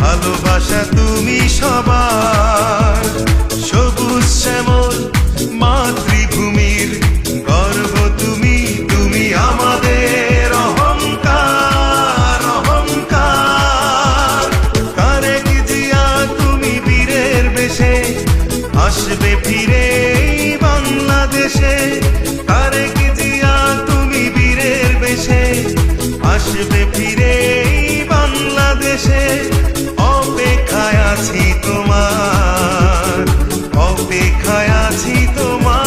ভালোবাসা তুমি সবার, সবুজ শ্যামল মাতৃভূমির গর্ব তুমি, তুমি আমাদের অহংকার অহংকার। তারেক জিয়া তুমি বীরের বেশে আসবে ফিরে বাংলাদেশে, তারেক জিয়া তুমি বীরের বেশে আসবে ফিরে বাংলাদেশে। অপেক্ষায় আছি তোমার, অপেক্ষায় আছি তোমার।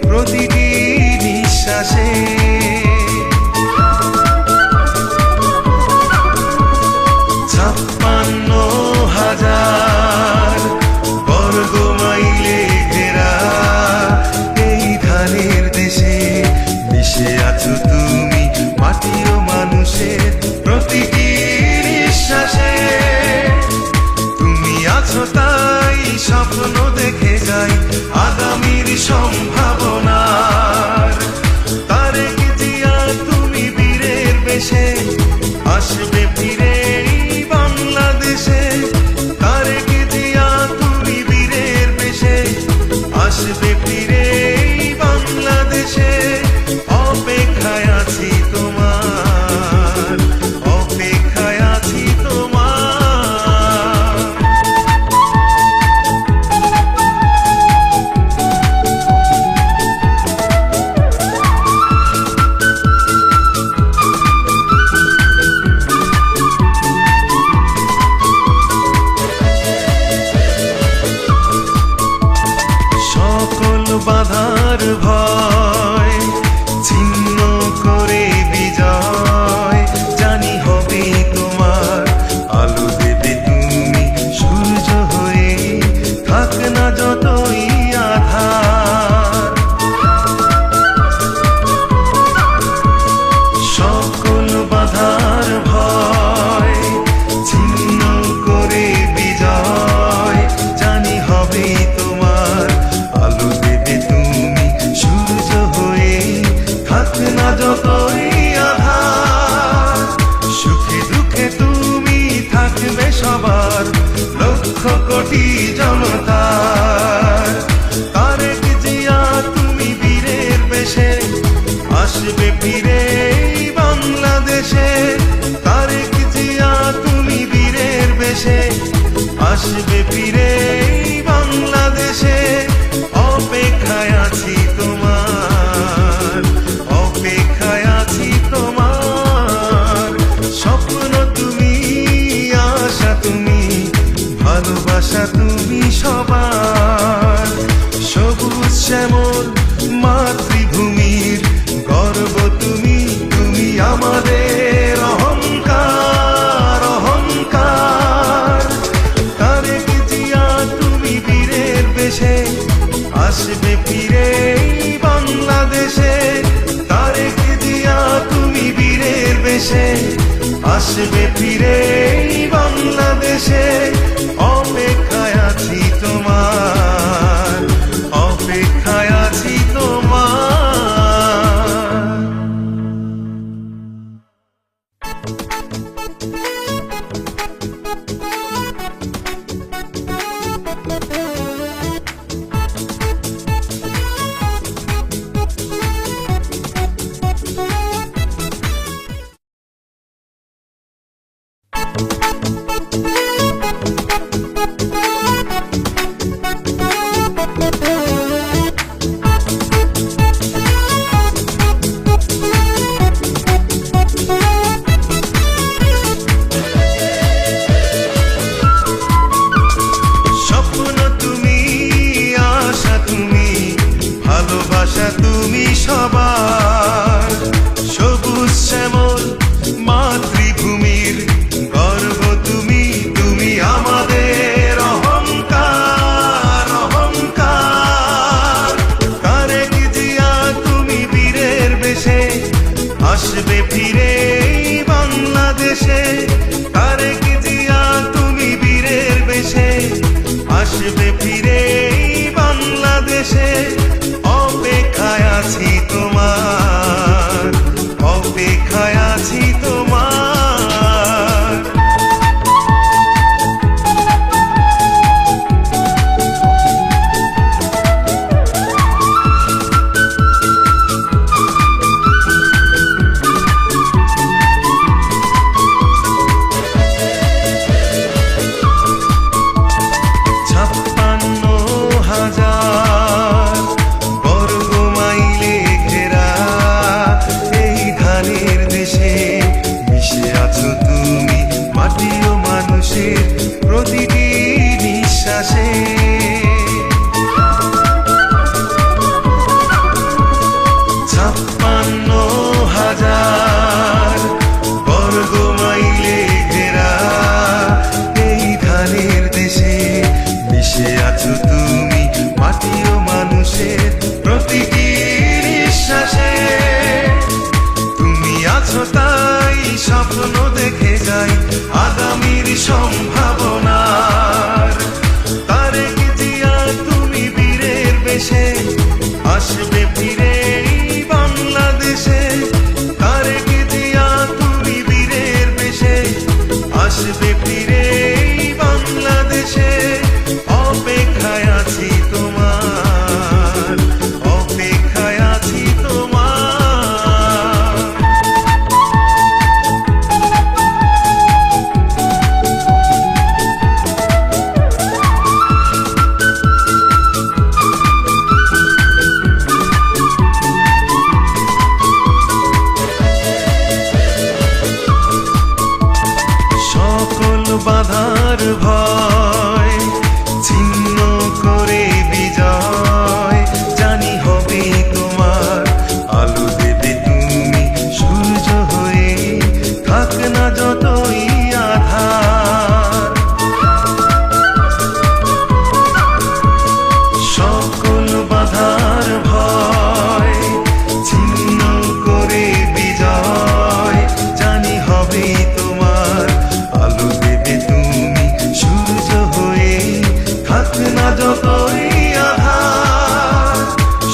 প্রতিটি নিঃশ্বাসে 56,000 বর্গ মাইলে ঘেরা এই ধানের দেশে মিশে আছো তুমি, মাটি ও মানুষের প্রতিটি নিঃশ্বাসে। তুমি আছো তাই স্বপ্ন দেখে যাই আগামীর সম্ভাবনার। তারেক জিয়া তুমি বীরের বেশে আসবে ফিরে বাংলাদেশে, তারেক জিয়া তুমি বীরের বেশে আসবে ফিরে বাংলাদেশে। অপেক্ষায় আছি তোমার, অপেক্ষায় আছি তোমার। বাধার ভয় ছিন্ন করে বিজয় জানি হবে তোমার। আলো দেবে তুমি সূর্য হয়ে, থাক না যতই আধার। সকল বাধার ভয় ছিন্ন করে বিজয় জানি হবে তোমার। আলো দেবে তুমি সূর্য হয়ে, থাক না যতই আধার। সুখে দুঃখে তুমি থাকবে সবার, লক্ষ কোটি জনতার। তারেক জিয়া তুমি বীরের বেশে আসবে ফিরে বাংলাদেশে, তারেক জিয়া তুমি বীরের বেশে আসবে ফিরে বাংলাদেশে। অপেক্ষায় আছি তোমার, অপেক্ষায় আছি তোমার। স্বপ্ন তুমি, আশা তুমি, ভালোবাসা তুমি সবার, সবুজ শ্যামল মাতৃভূমির গর্ব তুমি, তুমি আমাদের অহংকার অহংকার। তারেক জিয়া তুমি বীরের বেশে আসবে ফিরে বাংলাদেশে, তারেক জিয়া তুমি বীরের বেশে আসবে ফিরে বাংলাদেশে। অপেক্ষায় আছি তোমার, অপেক্ষায় আছি তোমার। আসবে ফিরে বাংলাদেশে, অপেক্ষায় আছি তোমার, অপেক্ষায় আছি তোমার। প্রতিটি নিঃশ্বাসে 56,000 বর্গ মাইলে ঘেরা এই ধানের দেশে মিশে আছো তুমি মাটি ও মানুষের প্রতিটি নিঃশ্বাসে। তুমি আছো তাই স্বপ্ন দেখে যাই আগামীর সম্ভাবনার। তারেক জিয়া তুমি বীরের বেশে আসবে ফিরে বাংলাদেশে, তারেক জিয়া তুমি বীরের বেশে আসবে ফিরে বাংলাদেশে, অপেক্ষায় আছি তোমার, অপেক্ষায় আছি তোমার। বাধার ভয় ছিন্ন করে বিজয় জানি হবে তোমার। আলো দেবে তুমি সূর্য হয়ে, থাক না যতই আধার। সকল বাধার ভয় ছিন্ন করে বিজয় জানি হবে তোমার। আলো দেবে তুমি সূর্য হয়ে, থাক না যতই আধার।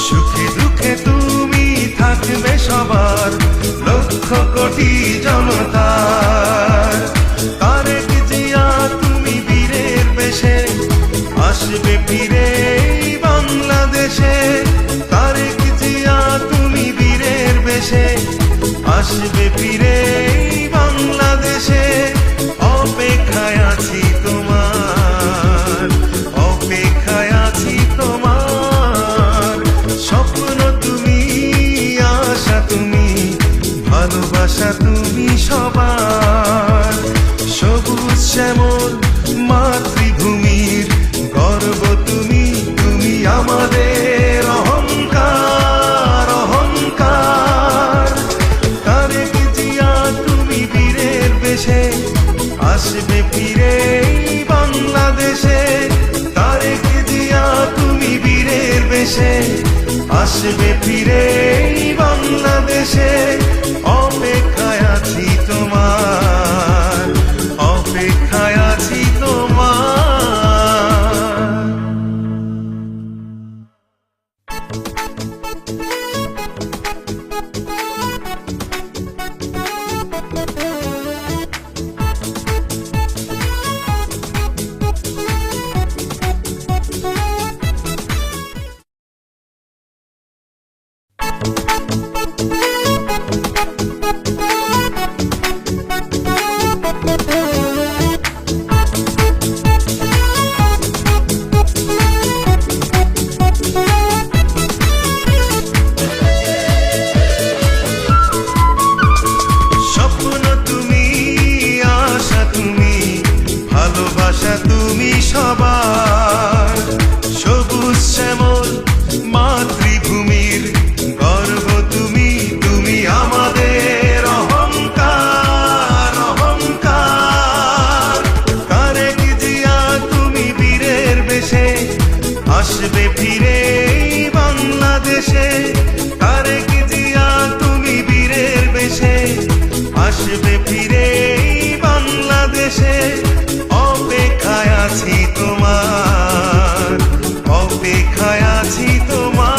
সুখে দুঃখে তুমি থাকবে সবার লক্ষ কোটি জনতার। তারেক জিয়া তুমি বীরের বেশে আসবে ফিরে বাংলাদেশে, তারেক জিয়া তুমি বীরের বেশে আসবে ফিরে বাংলাদেশে, অপেক্ষায় আছি তোমার, অপেক্ষায় আছি তোমার। স্বপ্ন তুমি, আশা তুমি, ভালোবাসা তুমি সবার। সবুজ শ্যামল মাতৃভূমির গর্ব তুমি, তুমি আমাদের অহংকার, অহংকার। তারেক জিয়া তুমি বীরের বেশে আসবে ফিরে বাংলাদেশে, তারেক জিয়া তুমি বীরের বেশে আসবে ফিরে বাংলাদেশে, অপেক্ষায় আছি তোমার, অপেক্ষায় আছি তোমার। আসবে ফিরে বাংলাদেশে, তারেক জিয়া তুমি বীরের বেশে আসবে ফিরে বাংলাদেশে, অপেক্ষায় আছি তোমার। অপেক্ষায় আছি তোমার।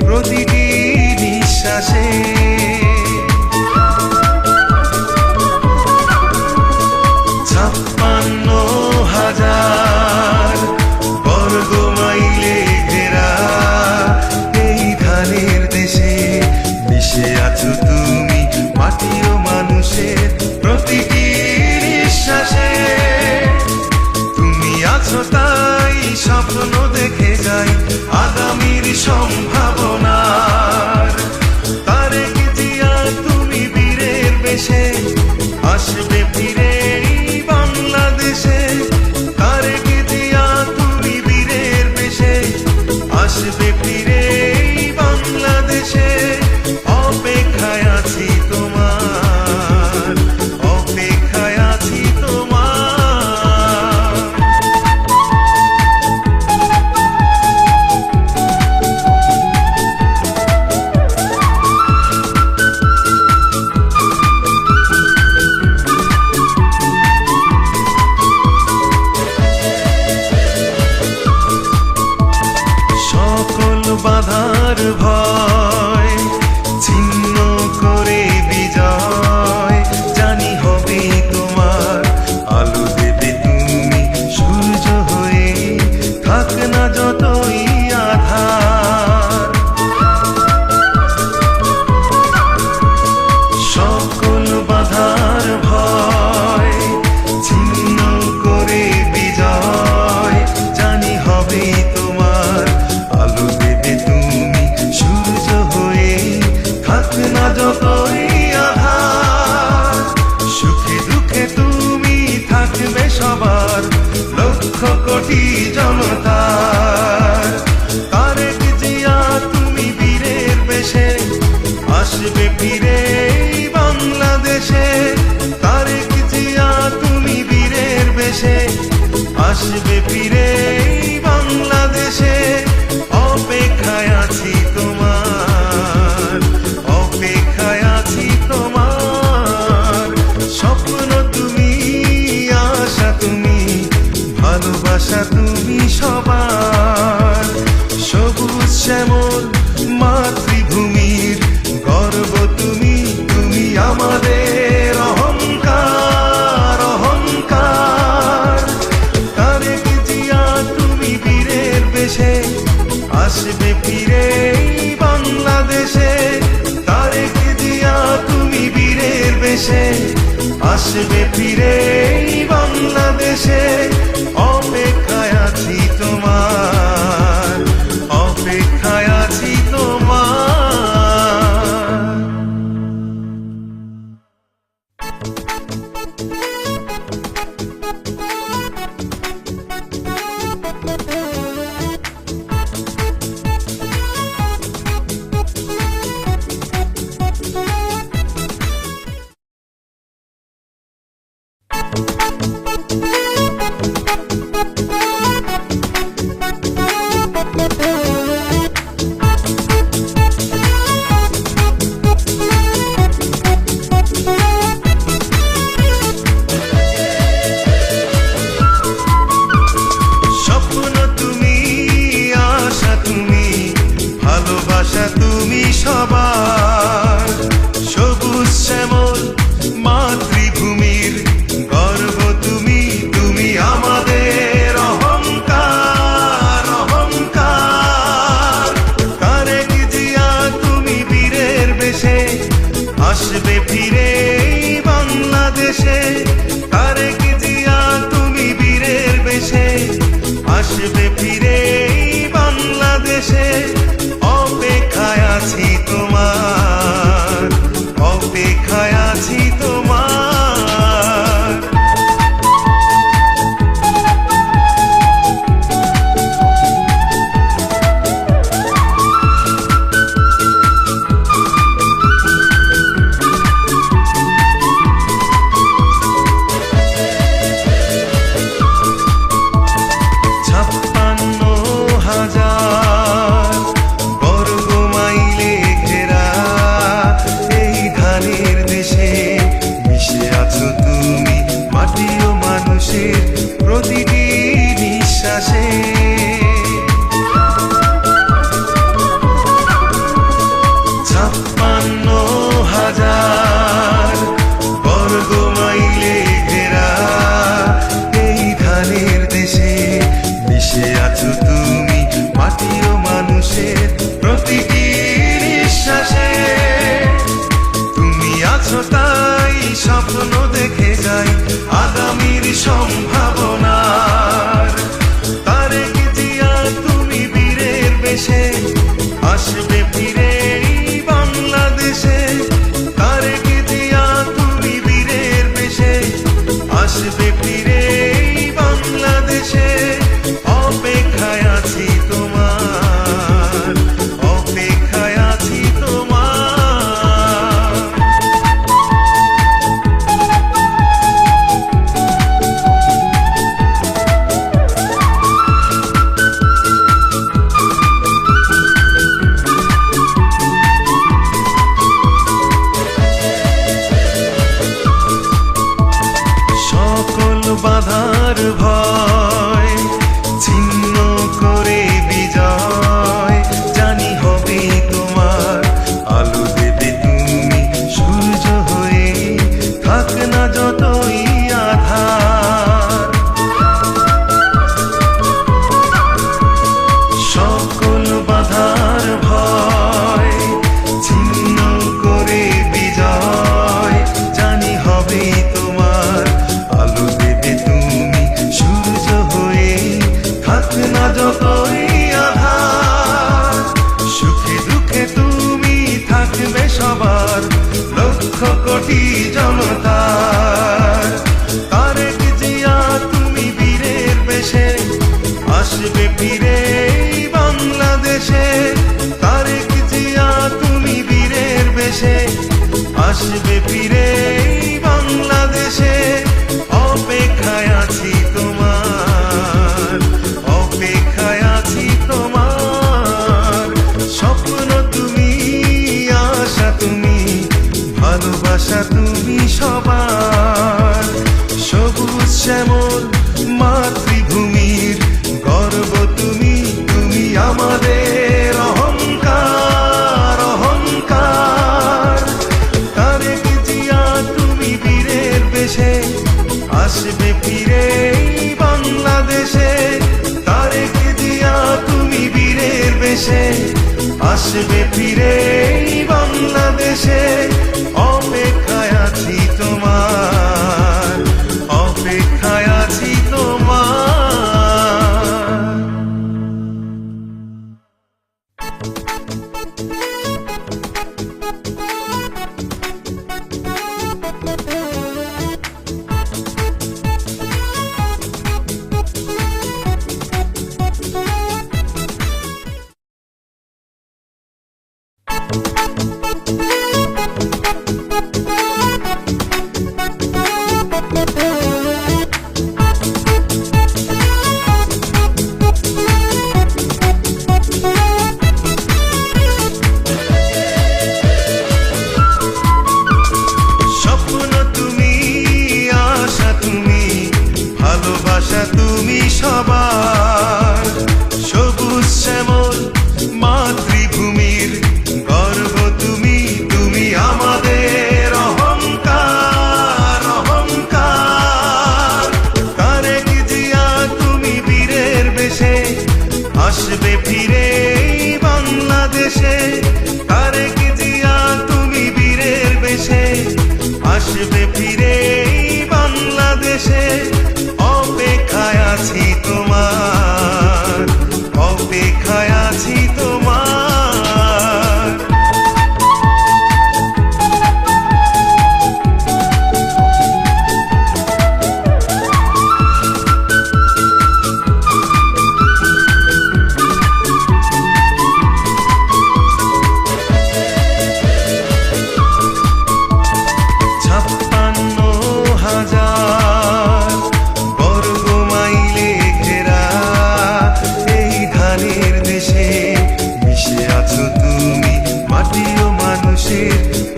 প্রতিটি নিঃশ্বাসে 56,000 বর্গ মাইলে ঘেরা এই ধানের দেশে মিশে আছো তুমি মাটি ও মানুষের প্রতিটি নিঃশ্বাসে। তুমি আছো তাই স্বপ্ন দেখে যাই আগামীর সম্ভাবনার। তারেক জিয়া তুমি বীরের বেশে আসবে ফিরে বাংলাদেশে। তারেক জিয়া তুমি বীরের বেশে আসবে ফিরে বাংলাদেশে। অপেক্ষায় আছি তোমার, অপেক্ষায় আছি তোমার। বাধার ভয় ছিন্ন করে বিজয় জানি হবে তোমার। আলো দেবে তুমি সূর্য হয়ে থাক না যতই আধার। সকল বাধার ভয় ছিন্ন করে বিজয় জানি হবে তোমার। আলো না যতই আধার সুখে দুঃখে তুমি থাকবে সবার লক্ষ কোটি জনতার। তারেক জিয়া তুমি বীরের বেশে আসবে ফিরে বাংলাদেশে। তারেক জিয়া তুমি বীরের বেশে আসবে ফিরে বাংলাদেশে। অপেক্ষায় আছি তোমার, অপেক্ষায় আছি তোমার। স্বপ্ন তুমি, আশা তুমি, ভালোবাসা তুমি সবার। সবুজ শ্যামল মাতৃভূমির গর্ব তুমি, তুমি আমাদের অহংকার, অহংকার। তারেক জিয়া তুমি বীরের বেশে আসবে ফিরে বাংলাদেশে। তারেক জিয়া তুমি বীরের বেশে আসবে ফিরে বাংলাদেশে। অপেক্ষায় আছি তোমার, অপেক্ষায় আছি তোমার। সম্ভাবনার। তারেক জিয়া তুমি বীরের বেশে আসবে ফিরে বাংলাদেশে। তারেক জিয়া তুমি বীরের বেশে আসবে ফিরে বাংলাদেশে। অপেক্ষায় আছি তোমার, অপেক্ষায় আছি তোমার। সকল বাধার ভয় ছিন্ন করে বিজয় জানি হবে তোমার। আলো দেবে তুমি সূর্য হয়ে, থাক না যতই আধার। সকল বাধার ভয় ছিন্ন করে বিজয় জানি হবে তোমার। আলো দেবে তুমি সূর্য হয়ে, থাক না যতই আধার। সুখে দুঃখে তুমি থাকবে সবার, লক্ষ কোটি জনতার। তারেক জিয়া তুমি বীরের বেশে আসবে ফিরে বাংলাদেশে। তারেক জিয়া তুমি বীরের বেশে আসবে ফিরে বাংলাদেশে। অপেক্ষায় আছি তোমার, অপেক্ষায় আছি তোমার। স্বপ্ন তুমি, আশা তুমি, ভালোবাসা তুমি সবার। সবুজ শ্যামল মাতৃভূমির গর্ব তুমি, তুমি আমাদের অহংকার, অহংকার। তারেক জিয়া তুমি বীরের বেশে আসবে ফিরে বাংলাদেশে। তারেক জিয়া তুমি বীরের বেশে আসবে ফিরে বাংলাদেশে। অপেক্ষায় আছি তোমার, অপেক্ষায় আছি তোমার। স্বপ্ন তুমি, আশা তুমি, ভালোবাসা তুমি সবার। সবুজ শ্যামল মাতৃভূমির গর্ব তুমি, তুমি আমাদের অহংকার, অহংকার। তারেক জিয়া তুমি বীরের বেশে আসবে ফিরে বাংলাদেশে। তারেক জিয়া তুমি বীরের বেশে আসবে ফিরে বাংলাদেশে। অপেক্ষায় আছি তোমার, অপেক্ষায় আছি তোমার।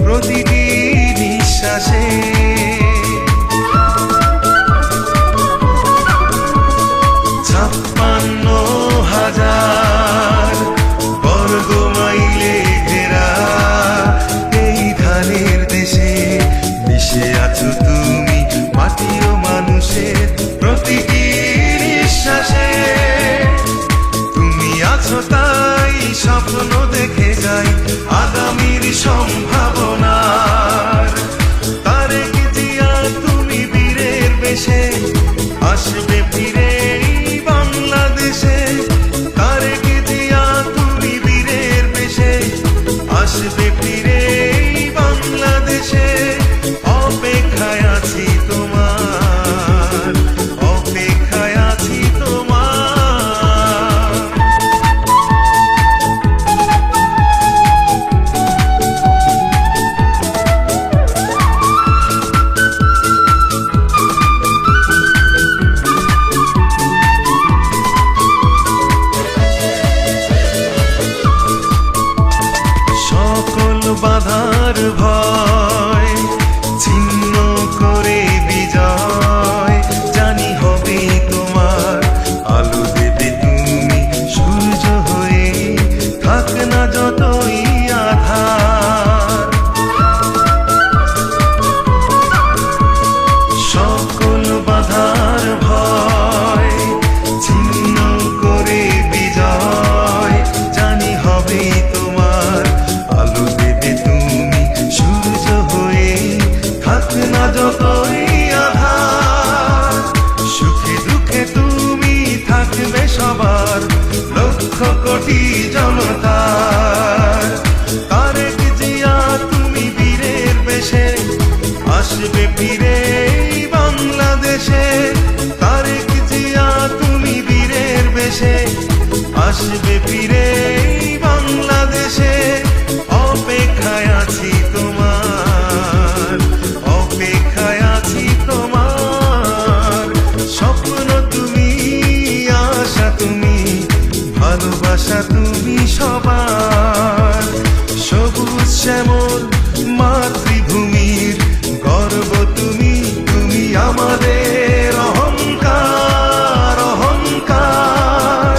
প্রতিটি নিঃশ্বাসে। 56,000 বর্গ মাইলে ঘেরা এই ধানের দেশে মিশে আছো তুমি মাটি ও মানুষের প্রতিটি নিঃশ্বাসে। তুমি আছো তাই স্বপ্ন দেখে যাই আগামীর সম্ভাবনার। তারেক জিয়া তুমি বীরের বেশে ফিরে এই বাংলাদেশে, তারেক জিয়া তুমি বীরের বেশে আসবে ফিরে এই বাংলাদেশে। অপেক্ষায় আছি তোমার, অপেক্ষায় আছি তোমার। সকল বাধার ভয় ছিন্ন করে বিজয় জানি হবে তোমার। আলো দেবে তুমি সূর্য হয়ে, থাক না যতই আধার। সকল বাধার ভয় ছিন্ন করে বিজয় জানি হবে তোমার। আলো দেবে তুমি সূর্য হয়ে, থাক না যতই আধার। সুখে দুঃখে তুমি থাকবে সবার, লক্ষ কোটি জনতার। তারেক জিয়া তুমি বীরের বেশে আসবে ফিরে এই বাংলাদেশে। তারেক জিয়া তুমি বীরের বেশে আসবে ফিরে এই বাংলাদেশে। অপেক্ষায় আছি তোমার, অপেক্ষায় আছি তোমার। স্বপ্ন তুমি, আশা তুমি, ভালোবাসা তুমি সবার। সবুজ শ্যামল মাতৃভূমির গর্ব তুমি, তুমি আমাদের অহংকার, অহংকার।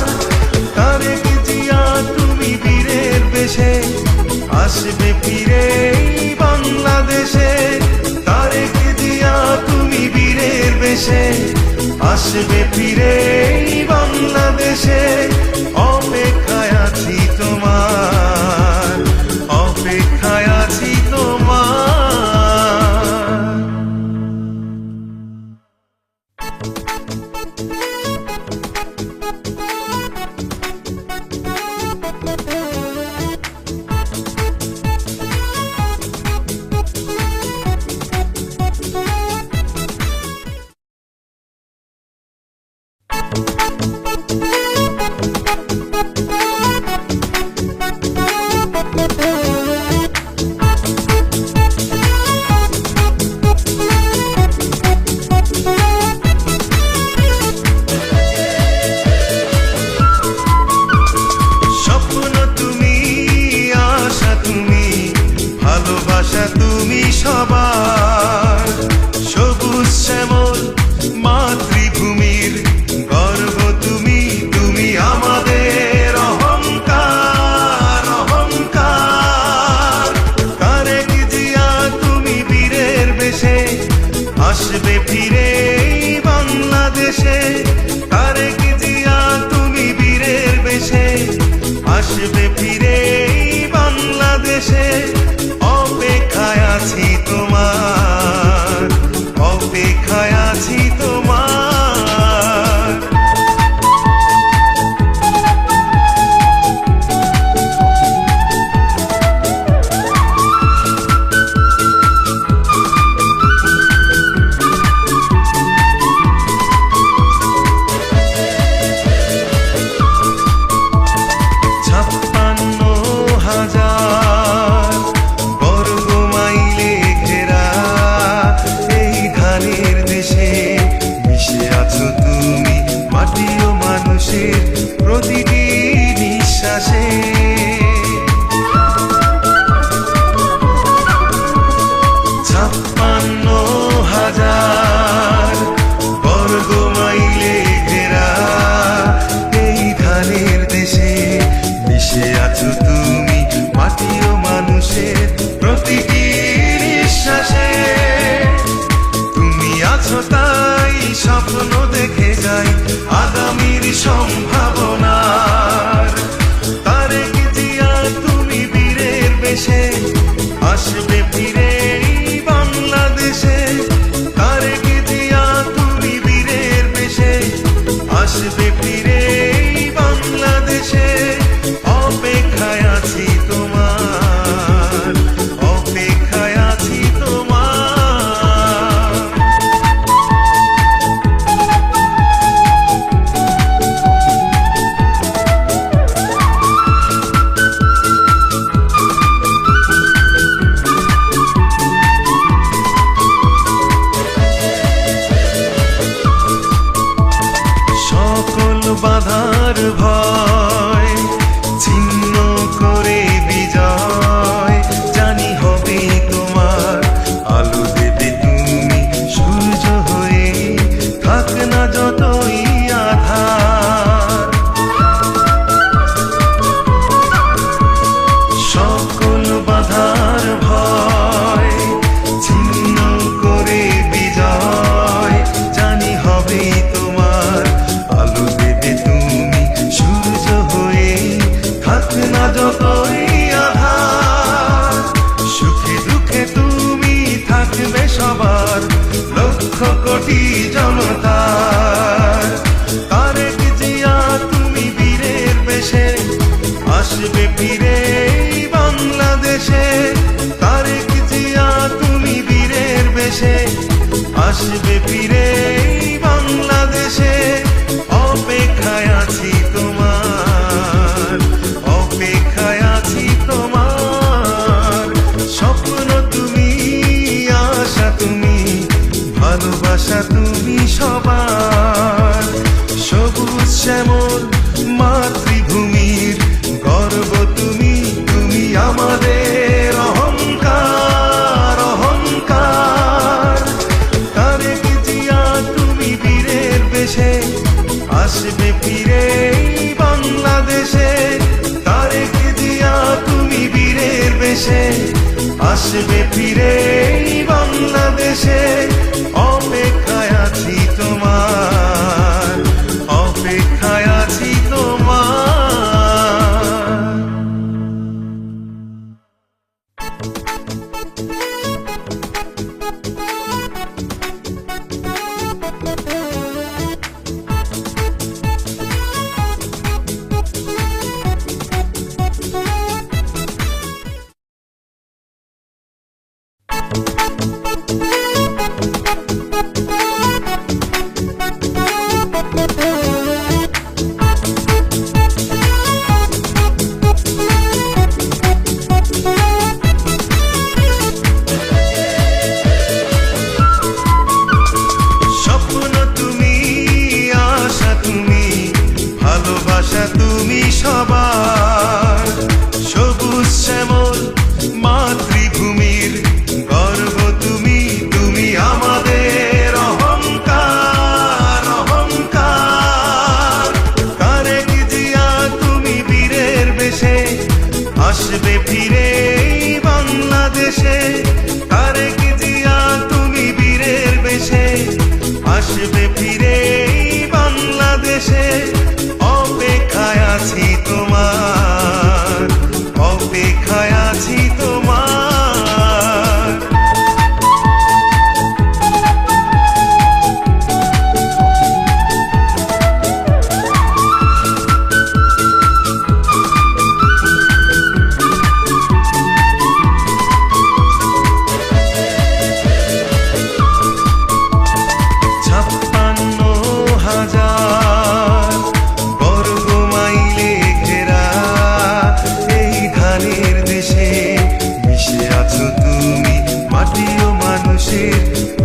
তারেক জিয়া তুমি বীরের বেশে আসবে ফিরে এই বাংলাদেশে। তারেক জিয়া তুমি বীরের বেশে আসবে ফিরে এই বাংলাদেশে। অপেক্ষায় আছি তোমার, অপেক্ষায় আছি তোমার। স্বপ্ন তুমি, আশা তুমি, ভালোবাসা তুমি সবার। সবুজ শ্যামল মাতৃভূমির গর্ব তুমি, তুমি আমাদের অহংকার, অহংকার। তারেক জিয়া তুমি বীরের বেশে আসবে ফিরে এই বাংলাদেশে। তারেক জিয়া তুমি বীরের বেশে আসবে ফিরে এই বাংলাদেশে। অপেক্ষায় আছি তোমার, অপেক্ষায় আছি তোমার। প্রতিটি নিঃশ্বাসে 56,000 বর্গ মাইলে ঘেরা এই ধানের দেশে মিশে আছো তুমি মাটি ও মানুষের প্রতিটি নিঃশ্বাসে। তুমি আছো তাই স্বপ্ন দেখে যাই আগামীর সম্ভাবনার। তারেক জিয়া তুমি বীরের বেশে আসবে ফিরে এই বাংলাদেশে। তারেক জিয়া তুমি বীরের বেশে আসবে ফিরে এই বাংলাদেশে, অপেক্ষায় আছি তোমার, অপেক্ষায় আছি তোমার। সকল বাধার ভয় ছিন্ন করে বিজয় জানি হবে তোমার, আলো দেবে তুমি সূর্য হয়ে, থাক না যতই আধার। সকল বাধার ভয় ছিন্ন করে বিজয় জানি হবে তোমার, আলো দেবে তুমি সূর্য হয়ে, থাক না যতই আধার। সুখে দুঃখে তুমি থাকবে সবার, লক্ষ কোটি জনতার। তারেক জিয়া তুমি বীরের বেশে, আসবে ফিরে এই বাংলাদেশে। তারেক জিয়া তুমি বীরের বেশে, আসবে ফিরে এই বাংলাদেশে, অপেক্ষায় আছি তোমার, অপেক্ষায় আছি তোমার। স্বপ্ন তুমি, আশা তুমি, ভালোবাসা তুমি সবার। সবুজ শ্যামল মাতৃভূমির গর্ব তুমি, তুমি আমাদের অহংকার, অহংকার। তারেক জিয়া তুমি বীরের বেশে, আসবে ফিরে এই বাংলাদেশে। তারেক জিয়া তুমি বীরের বেশে, আসবে ফিরে এই বাংলাদেশে, অপেক্ষায় আছি তোমার, অপেক্ষায় আছি তোমার। স্বপ্ন তুমি, আশা তুমি, ভালোবাসা তুমি সবার। সবুজ শ্যামল মাতৃভূমির গর্ব তুমি, তুমি আমাদের অহংকার, অহংকার। তারেক জিয়া তুমি বীরের বেশে, আসবে ফিরে এই বাংলাদেশে। তারেক জিয়া তুমি বীরের বেশে, আসবে ফিরে এই বাংলাদেশে, অপেক্ষায় আছি তোমার, অপেক্ষায় আছি তোমার।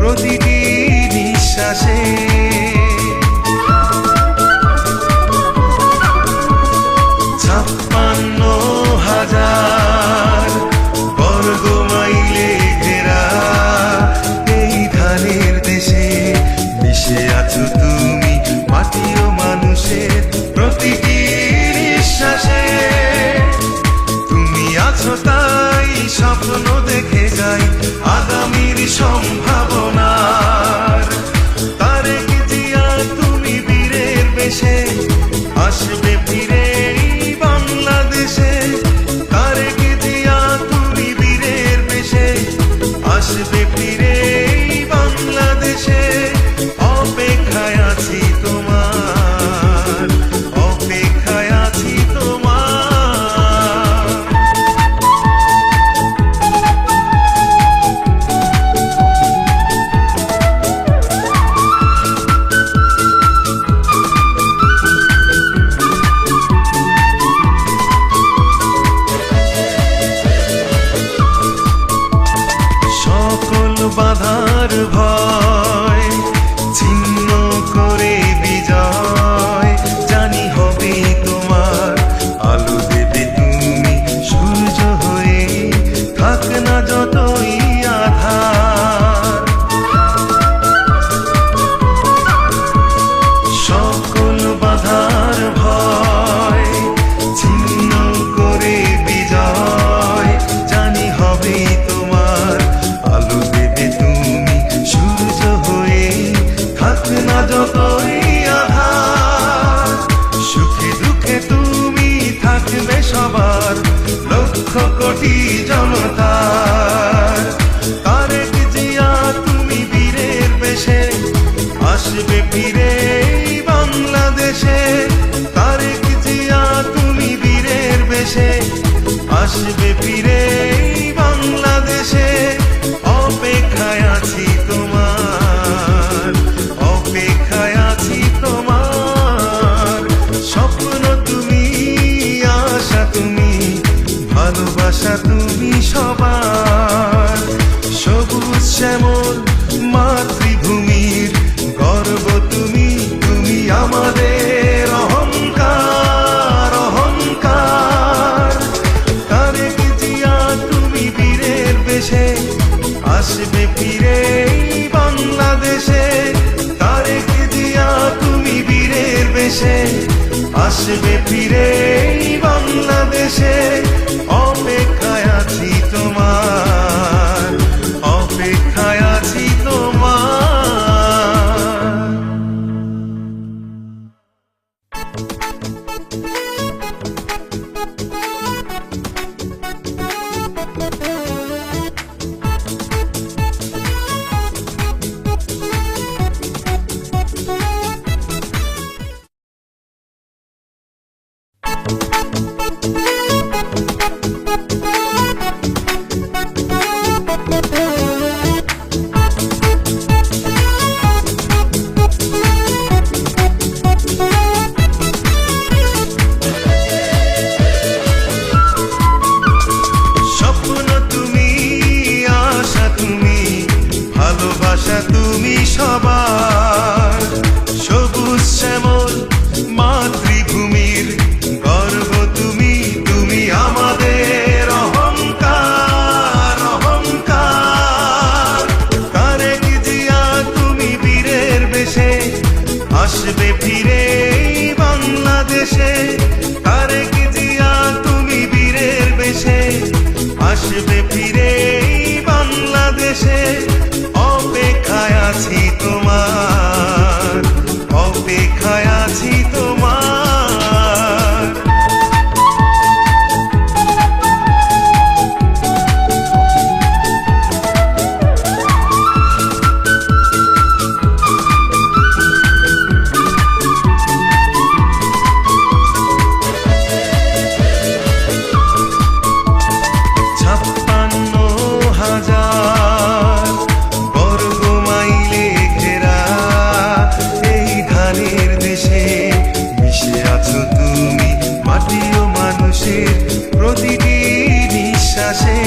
প্রতিটি নিঃশ্বাসে 56,000 বর্গ মাইলে ঘেরা এই ধানের দেশে মিশে আছো তুমি, মাটি ও মানুষের প্রতিটি নিঃশ্বাসে। তুমি আছো তাই স্বপ্ন দেখে যাই আগামীর সম্ভাবনার। তারেক জিয়া তুমি বীরের বেশে, আসবে ফিরে এই বাংলাদেশে। তারেক জিয়া তুমি বীরের বেশে, আসবে ফিরে এই বাংলাদেশে। অপেক্ষায় আছি তোমার, কোটি জনতার। তারেক জিয়া তুমি বীরের বেশে আসবে ফিরে বাংলাদেশে। তারেক জিয়া তুমি বীরের বেশে আসবে ফিরে বাংলাদেশে। অপেক্ষায় আছি তোমার, অপেক্ষায় আছি তোমার। স্বপ্ন তুমি, আশা তুমি, ভালোবাসা তুমি সবার। সবুজ শ্যামল মাতৃভূমির গর্ব তুমি, তুমি আমাদের অহংকার, অহংকার। তারেক জিয়া তুমি বীরের বেশে আসবে ফিরে বাংলাদেশে। তারেক জিয়া তুমি বীরের বেশে আসবে ফিরে বাংলাদেশে। অপেক্ষায় আছি তোমার, অপেক্ষায় আছি তোমার। ভালোবাসা তুমি সবার। সবুজ শ্যামল মাতৃভূমির গর্ব তুমি, তুমি আমাদের অহংকার, অহংকার। তারেক জিয়া তুমি বীরের বেশে আসবে ফিরে বাংলাদেশে। তারেক জিয়া তুমি বীরের বেশে আসবে ফিরে বাংলাদেশে। অপেক্ষায় আছি তোমার, অপেক্ষায় আছি তোমার। প্রতিটি নিঃশ্বাসে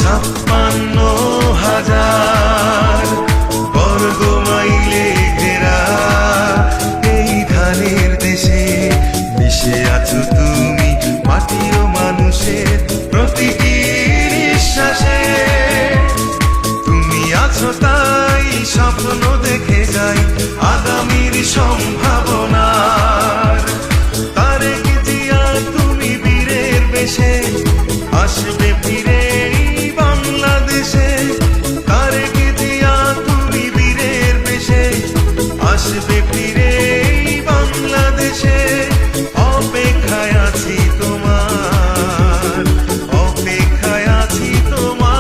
56,000 বর্গ মাইলে ঘেরা এই ধানের দেশে মিশে আছো তুমি মাটি ও মানুষের প্রতিটি নিঃশ্বাসে। তুমি আছো তাই স্বপ্ন দেখে যাই আগামীর সম্ভাবনার। তারেক জিয়া তুমি বীরের বেশে আসবে ফিরে বাংলাদেশে। তারেক জিয়া তুমি বীরের বেশে আসবে ফিরে বাংলাদেশে। অপেক্ষায় আছি তোমার, অপেক্ষায় আছি তোমার।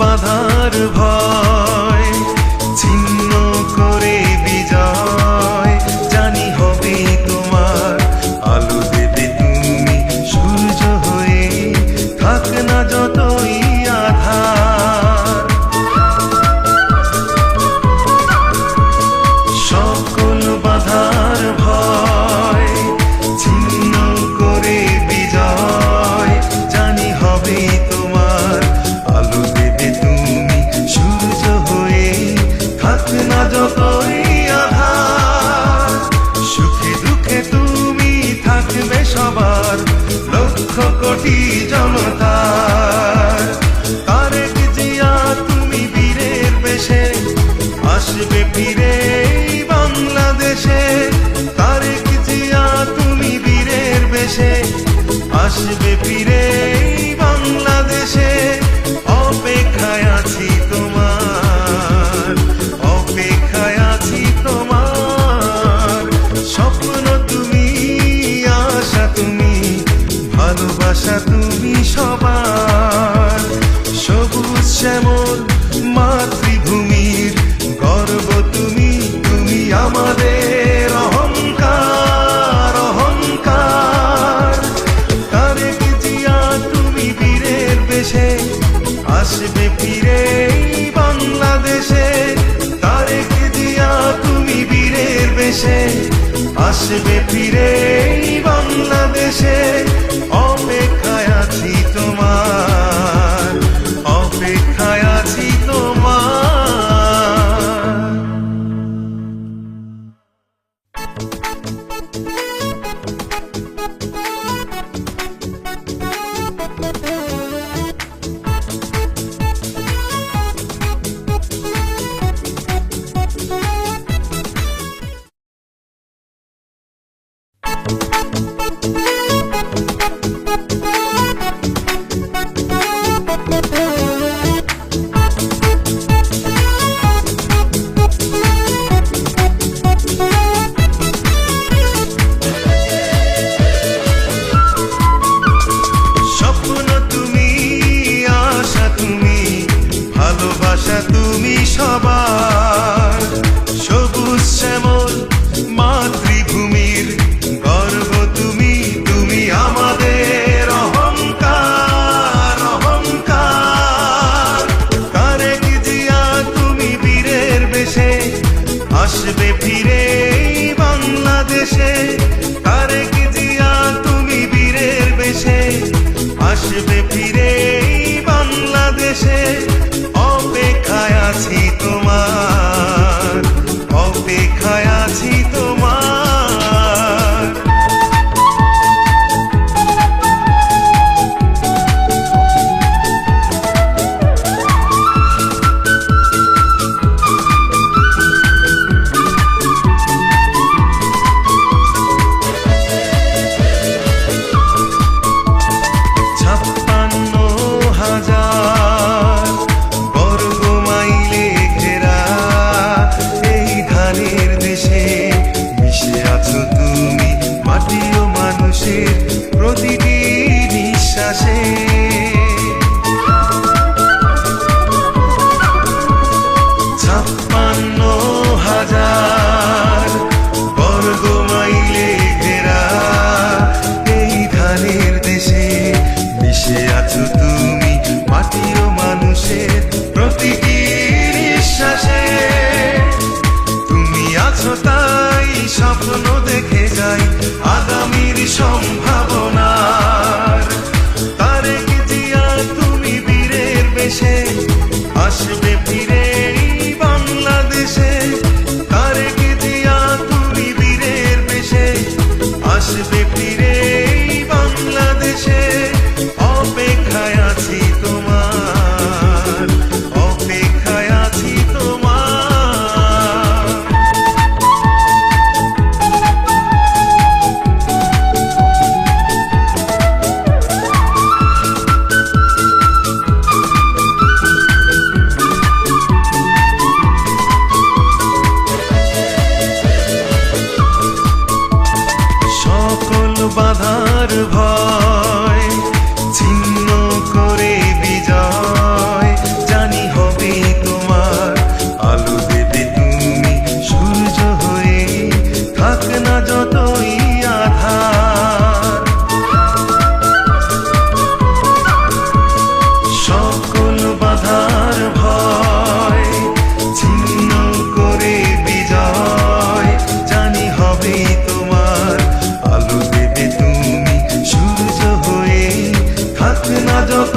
বাধার ভয় ছিন্ন করে বিজয় জানি হবে তোমার। আলো দেবে তুমি সূর্য হয়ে থাক না যতই আধার। সকল বাধার ভয় ছিন্ন করে বিজয় জানি হবে তোমার। আলো সূর্য হয়ে থাক না যতই আধার। সুখে দুঃখে তুমি থাকবে সবার লক্ষ কোটি জনতার। তারেক জিয়া তুমি বীরের বেশে আসবে ফিরে বাংলাদেশে, তারেক জিয়া তুমি বীরের বেশে। আসবে ফিরে বাংলাদেশে, অপেক্ষায় আছি তোমার, অপেক্ষায় আছি তোমার। স্বপ্ন তুমি, আশা তুমি, ভালোবাসা তুমি সবার। সবুজ শ্যামল মাতৃভূমির গর্ব তুমি, তুমি আমাদের অহংকার, অহংকার। তারেক জিয়া তুমি বীরের বেশে, আসবে ফিরে বাংলাদেশে। তারেক জিয়া তুমি বীরের বেশে, আসবে ফিরে বাংলাদেশে। অপেক্ষায় আছি তোমার, অপেক্ষায় আছি তোমার। ভালোবাসা তুমি সবার। সবুজ শ্যামল মাতৃভূমির গর্ব তুমি, তুমি আমাদের অহংকার, অহংকার। তারেক জিয়া তুমি বীরের বেশে, আসবে ফিরে বাংলাদেশে। তারেক জিয়া তুমি বীরের বেশে, আসবে ফিরে বাংলাদেশে। অপেক্ষায় আছি তোমার, অপেক্ষায় আছি তোমার। প্রতিটি নিঃশ্বাসে 56,000 বর্গ মাইলে ঘেরা এই ধানের দেশে মিশে আছো তুমি, মাটি ও মানুষের প্রতিটি নিঃশ্বাসে। তুমি আছো তাই স্বপ্ন দেখে যাই আগামীর সম্ভাবনার। তারেক জিয়া তুমি বীরের বেশে, আসবে ফিরে বাংলাদেশে। তারেক জিয়া তুমি বীরের বেশে, আসবে ফিরে বাংলাদেশে। অপেক্ষায় আছি তোমার, অপেক্ষায় আছি তোমার। বাধার ভয় ছিন্ন করে বিজয় জানি হবে তোমার। আলো দেবে তুমি সূর্য হয়ে, থাক না যতই আধার। সকল বাধার ভয় ছিন্ন করে বিজয় জানি হবে তোমার। আলো দেবে তুমি সূর্য হয়ে, থাক না যত